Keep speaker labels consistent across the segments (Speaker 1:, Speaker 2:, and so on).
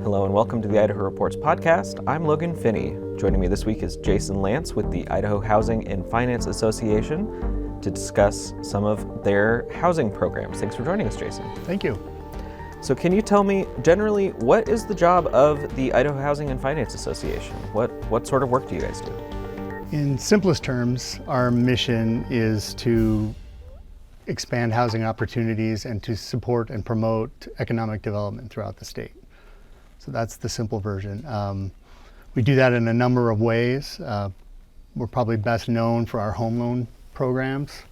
Speaker 1: Hello and welcome to the Idaho Reports podcast. I'm Logan Finney. Joining me this week is Jason Lance with the Idaho Housing and Finance Association to discuss some of their housing programs. Thanks for joining us, Jason.
Speaker 2: Thank you.
Speaker 1: So can you tell me, generally, what is the job of the Idaho Housing and Finance Association? What sort of work do you guys do?
Speaker 2: In simplest terms, our mission is to expand housing opportunities and to support and promote economic development throughout the state. So that's the simple version. We do that in a number of ways. We're probably best known for our home loan programs.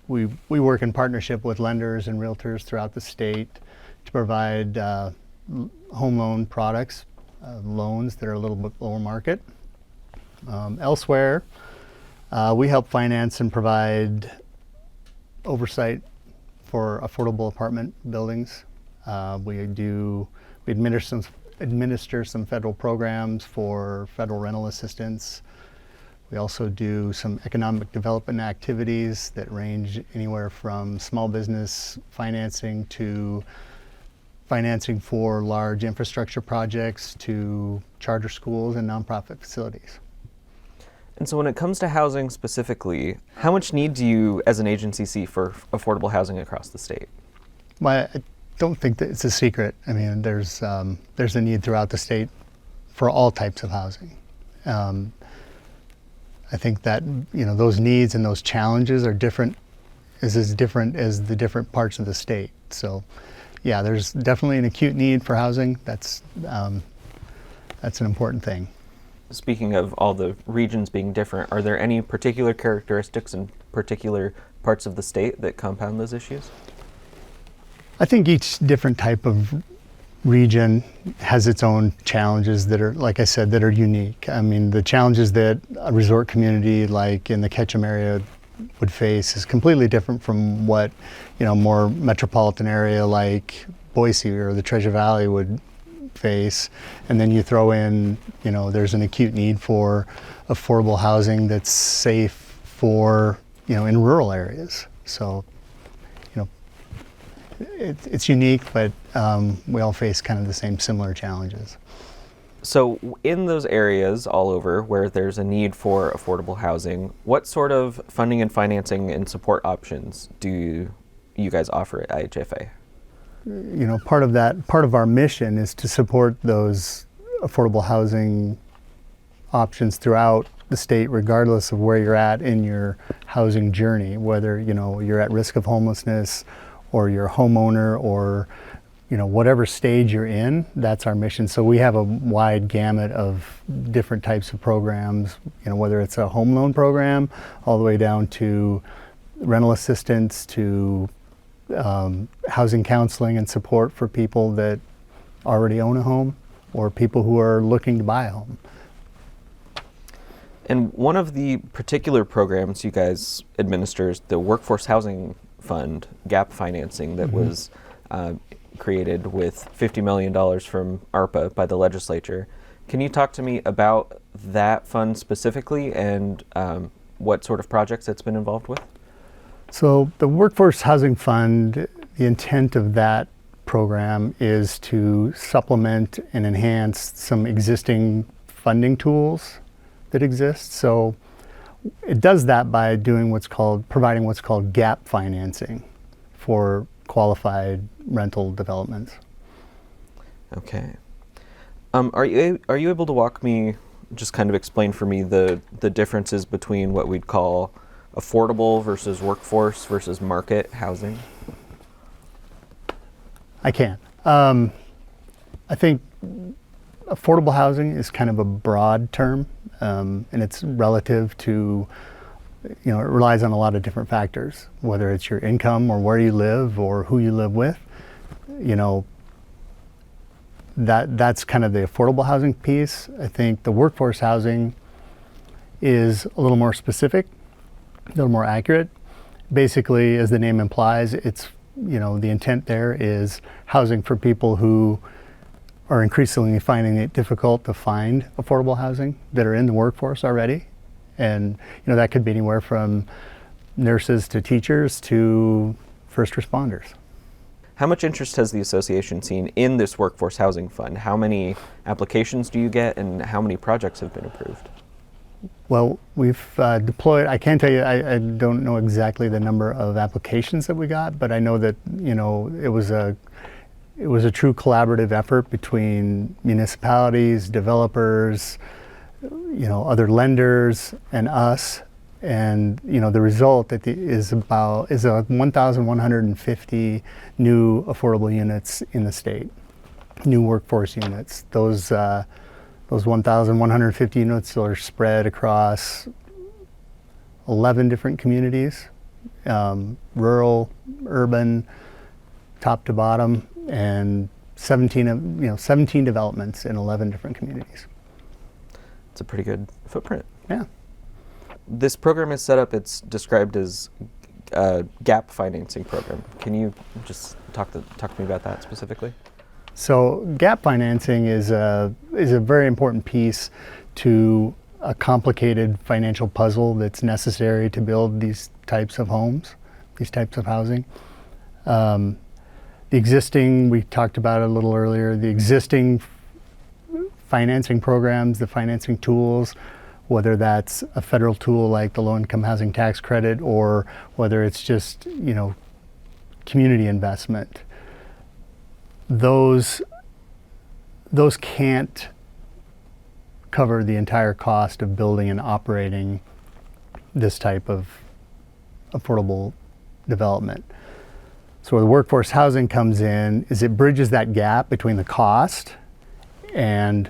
Speaker 2: We work in partnership with lenders and realtors throughout the state to provide home loan products, loans that are a little bit lower market. Elsewhere, we help finance and provide oversight for affordable apartment buildings. We administer some federal programs for federal rental assistance. We also do some economic development activities that range anywhere from small business financing to financing for large infrastructure projects to charter schools and nonprofit facilities.
Speaker 1: And so when it comes to housing specifically, how much need do you as an agency see for affordable housing across the state?
Speaker 2: Well, I don't think that it's a secret. I mean, there's a need throughout the state for all types of housing. I think that, those needs and those challenges are different as different as the different parts of the state. So yeah, there's definitely an acute need for housing. That's an important thing.
Speaker 1: Speaking of all the regions being different, are there any particular characteristics in particular parts of the state that compound those issues?
Speaker 2: I think each different type of region has its own challenges that are, like I said, that are unique. I mean, the challenges that a resort community like in the Ketchum area would face is completely different from what, more metropolitan area like Boise or the Treasure Valley would face. And then you throw in, there's an acute need for affordable housing that's safe for, in rural areas. So, it's unique, but we all face kind of the same similar challenges.
Speaker 1: So in those areas all over where there's a need for affordable housing, what sort of funding and financing and support options do you guys offer at IHFA?
Speaker 2: Part of our mission is to support those affordable housing options throughout the state, regardless of where you're at in your housing journey, whether, you're at risk of homelessness or you're a homeowner or, whatever stage you're in, that's our mission. So we have a wide gamut of different types of programs, whether it's a home loan program all the way down to rental assistance to housing counseling and support for people that already own a home or people who are looking to buy a home. And
Speaker 1: one of the particular programs you guys administer is the Workforce Housing Fund, GAP financing, that was created with $50 million from ARPA by the legislature. Can you talk to me about that fund specifically and what sort of projects it's been involved with? So the Workforce Housing Fund, the intent of that program is to supplement and enhance some existing funding tools that exist. So it does that by providing what's called gap financing for qualified rental developments. Okay. Are you able to walk me, just kind of explain for me the differences between what we'd call affordable versus workforce versus market housing? I can. I think affordable housing is kind of a broad term, and it's relative to, it relies on a lot of different factors, whether it's your income or where you live or who you live with. That's kind of the affordable housing piece. I think the workforce housing is a little more specific, a little more accurate. Basically, as the name implies, it's, the intent there is housing for people who are increasingly finding it difficult to find affordable housing that are in the workforce already. And, that could be anywhere from nurses to teachers to first responders. How much interest has the association seen in this workforce housing fund? How many applications do you get, and how many projects have been approved?
Speaker 2: Well, we've deployed, I can't tell you, I don't know exactly the number of applications that we got, but I know that, it was a true collaborative effort between municipalities, developers, other lenders, and us. And the result is 1,150 new affordable units in the state, new workforce units. Those 1,150 units are spread across 11 different communities, rural, urban, top to bottom, and 17 developments in 11 different communities.
Speaker 1: It's a pretty good footprint.
Speaker 2: Yeah.
Speaker 1: This program is set up, it's described as a gap financing program. Can you just talk to me about that specifically?
Speaker 2: So gap financing is a very important piece to a complicated financial puzzle that's necessary to build these types of homes, these types of housing. The existing, we talked about it a little earlier, the existing financing programs, the financing tools, whether that's a federal tool like the low-income housing tax credit, or whether it's just, community investment. Those can't cover the entire cost of building and operating this type of affordable development. So where the workforce housing comes in is it bridges that gap between the cost and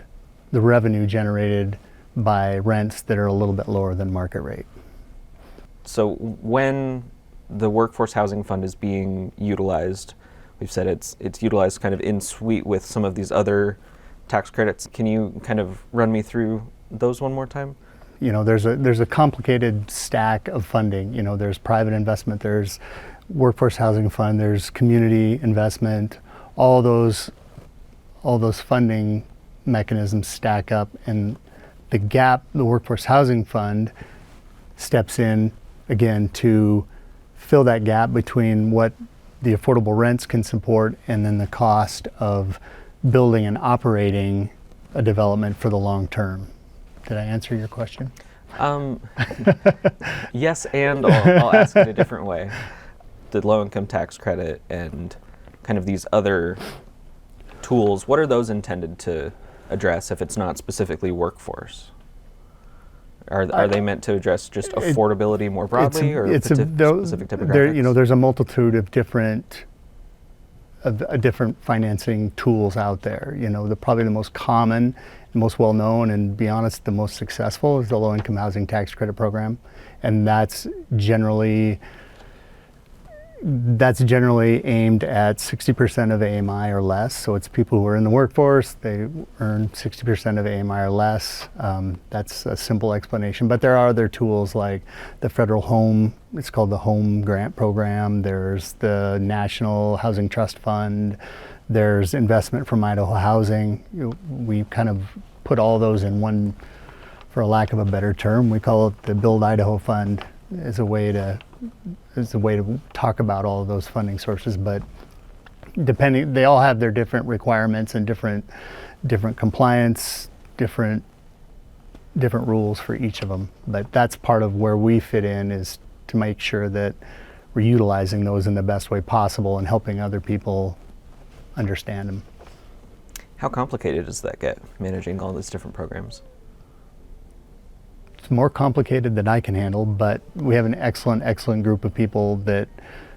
Speaker 2: the revenue generated by rents that are a little bit lower than market rate.
Speaker 1: So when the workforce housing fund is being utilized, we've said it's utilized kind of in suite with some of these other tax credits. Can you kind of run me through those one more time?
Speaker 2: There's a complicated stack of funding. There's private investment, there's workforce housing fund, there's community investment. All those funding mechanisms stack up, and the gap, the workforce housing fund steps in again to fill that gap between what the affordable rents can support and then the cost of building and operating a development for the long term. Did I answer your question?
Speaker 1: Yes, and I'll ask it a different way. The low-income tax credit and kind of these other tools, what are those intended to address if it's not specifically workforce? Are they meant to address just affordability more broadly, or specific demographics?
Speaker 2: There's a multitude of different financing tools out there. Probably the most common, and most well-known, and to be honest, the most successful is the low-income housing tax credit program, and that's generally aimed at 60% of AMI or less. So it's people who are in the workforce, they earn 60% of AMI or less. That's a simple explanation. But there are other tools like the federal home, it's called the Home Grant Program. There's the National Housing Trust Fund. There's investment from Idaho Housing. We kind of put all those in one, for a lack of a better term. We call it the Build Idaho Fund as a way to talk about all of those funding sources, but they all have their different requirements and different compliance, different rules for each of them. But that's part of where we fit in, is to make sure that we're utilizing those in the best way possible and helping other people understand them.
Speaker 1: How complicated does that get, managing all these different programs?
Speaker 2: It's more complicated than I can handle, but we have an excellent group of people that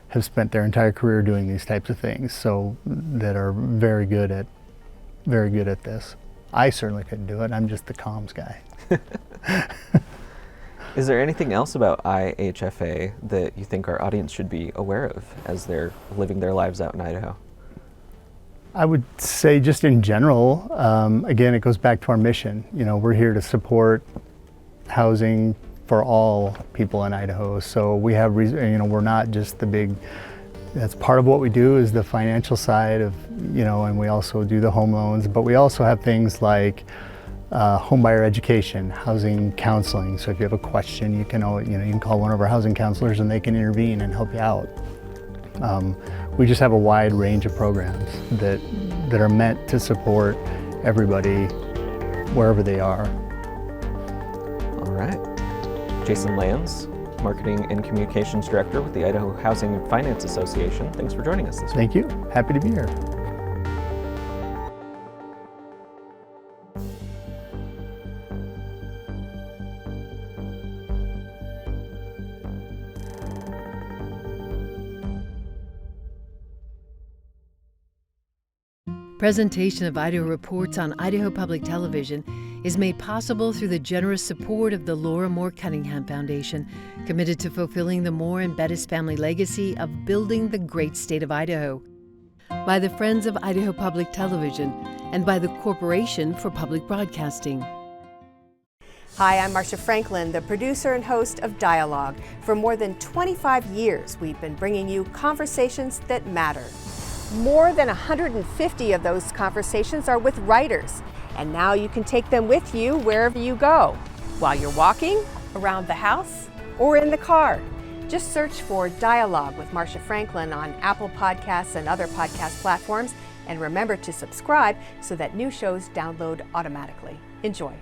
Speaker 2: have spent their entire career doing these types of things, so that are very good at this. I certainly couldn't do it. I'm just the comms guy.
Speaker 1: Is there anything else about IHFA that you think our audience should be aware of as they're living their lives out in Idaho?
Speaker 2: I would say just in general, again, it goes back to our mission. We're here to support housing for all people in Idaho. So we have, we're not just the big, that's part of what we do, is the financial side of, and we also do the home loans, but we also have things like home buyer education, housing counseling. So if you have a question, you can call one of our housing counselors and they can intervene and help you out. we just have a wide range of programs that are meant to support everybody wherever they are.
Speaker 1: All right. Jason Lands, Marketing and Communications Director with the Idaho Housing and Finance Association. Thanks for joining us this week.
Speaker 2: Thank you. Happy to be here.
Speaker 3: Presentation of Idaho Reports on Idaho Public Television is made possible through the generous support of the Laura Moore Cunningham Foundation, committed to fulfilling the Moore and Bettis family legacy of building the great state of Idaho, by the Friends of Idaho Public Television, and by the Corporation for Public Broadcasting.
Speaker 4: Hi, I'm Marcia Franklin, the producer and host of Dialogue. For more than 25 years, we've been bringing you conversations that matter. More than 150 of those conversations are with writers, and now you can take them with you wherever you go, while you're walking, around the house, or in the car. Just search for Dialogue with Marcia Franklin on Apple Podcasts and other podcast platforms, and remember to subscribe so that new shows download automatically. Enjoy.